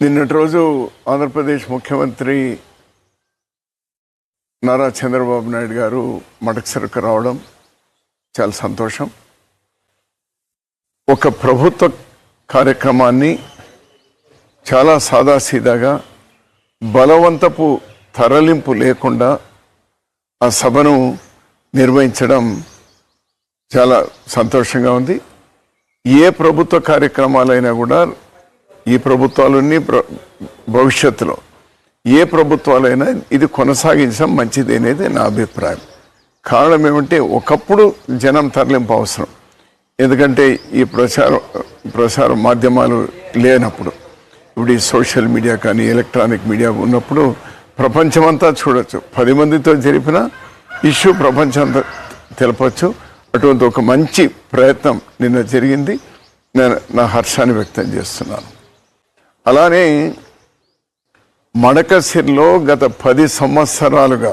నిన్నటి రోజు ఆంధ్రప్రదేశ్ ముఖ్యమంత్రి నారా చంద్రబాబు నాయుడు గారు మడకసిరకు రావడం చాలా సంతోషం. ఒక ప్రభుత్వ కార్యక్రమాన్ని చాలా సాదాసీదాగా బలవంతపు తరలింపు లేకుండా ఆ సభను నిర్వహించడం చాలా సంతోషంగా ఉంది. ఏ ప్రభుత్వ కార్యక్రమాలైనా కూడా ఈ ప్రభుత్వాలన్నీ భవిష్యత్తులో ఏ ప్రభుత్వాలైనా ఇది కొనసాగించడం మంచిది అనేది నా అభిప్రాయం. కారణం ఏమంటే ఒకప్పుడు జనం తరలింపు అవసరం, ఎందుకంటే ఈ ప్రసార మాధ్యమాలు లేనప్పుడు, ఇప్పుడు ఈ సోషల్ మీడియా కానీ ఎలక్ట్రానిక్ మీడియా ఉన్నప్పుడు ప్రపంచమంతా చూడొచ్చు. 10 మందితో జరిపిన ఇష్యూ ప్రపంచమంతా తెలపచ్చు. అటువంటి ఒక మంచి ప్రయత్నం నిన్న జరిగింది. నేను నా హర్షాన్ని వ్యక్తం చేస్తున్నాను. అలానే మడకసిరిలో గత 10 సంవత్సరాలుగా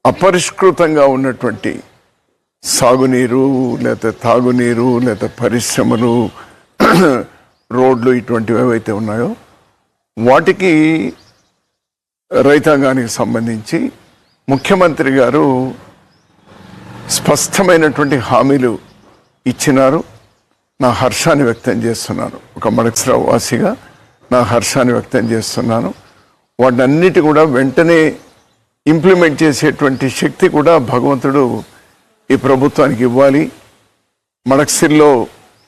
అపరిష్కృతంగా ఉన్నటువంటి సాగునీరు, లేదా తాగునీరు, లేదా పరిశ్రమలు, రోడ్లు ఇటువంటివి ఏవైతే ఉన్నాయో వాటికి రైతాంగానికి సంబంధించి ముఖ్యమంత్రి గారు స్పష్టమైనటువంటి హామీలు ఇచ్చినారు. నా హర్షాన్ని వ్యక్తం చేస్తున్నాను. ఒక మడకసిర వాసిగా నా హర్షాన్ని వ్యక్తం చేస్తున్నాను. వాటన్నిటి కూడా వెంటనే ఇంప్లిమెంట్ చేసేటువంటి శక్తి కూడా భగవంతుడు ఈ ప్రభుత్వానికి ఇవ్వాలి. మడకసిరిలో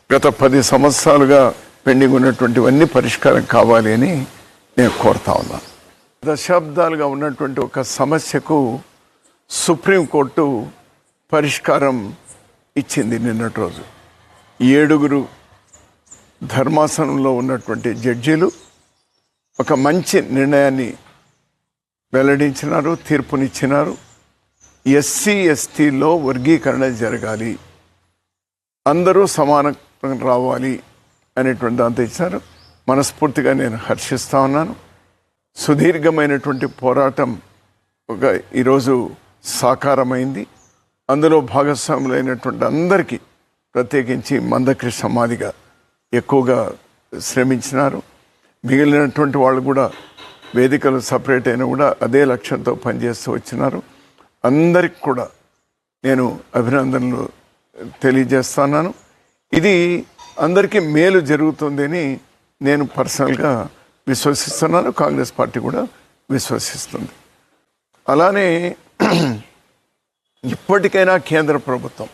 గత 10 సంవత్సరాలుగా పెండింగ్ ఉన్నటువంటివన్నీ పరిష్కారం కావాలి అని నేను కోరుతా ఉన్నాను. దశాబ్దాలుగా ఉన్నటువంటి ఒక సమస్యకు సుప్రీంకోర్టు పరిష్కారం ఇచ్చింది నిన్నటి రోజు. 7 ధర్మాసనంలో ఉన్నటువంటి జడ్జీలు ఒక మంచి నిర్ణయాన్ని వెల్లడించినారు, తీర్పునిచ్చినారు. ఎస్సీ ఎస్టీలో వర్గీకరణ జరగాలి, అందరూ సమానంగా రావాలి అనేటువంటి దాంతో ఇచ్చినారు. మనస్ఫూర్తిగా నేను హర్షిస్తా ఉన్నాను. సుదీర్ఘమైనటువంటి పోరాటం ఈరోజు సాకారమైంది. అందులో భాగస్వాములైనటువంటి అందరికీ, ప్రత్యేకించి మందకృష్ణ మాదిగ ఎక్కువగా శ్రమించినారు. మిగిలినటువంటి వాళ్ళు కూడా వేదికలు సపరేట్ అయినా కూడా అదే లక్ష్యంతో పనిచేస్తూ వచ్చినారు. అందరికి కూడా నేను అభినందనలు తెలియజేస్తున్నాను. ఇది అందరికీ మేలు జరుగుతుందని నేను పర్సనల్గా విశ్వసిస్తున్నాను. కాంగ్రెస్ పార్టీ కూడా విశ్వసిస్తుంది. అలానే ఇప్పటికైనా కేంద్ర ప్రభుత్వం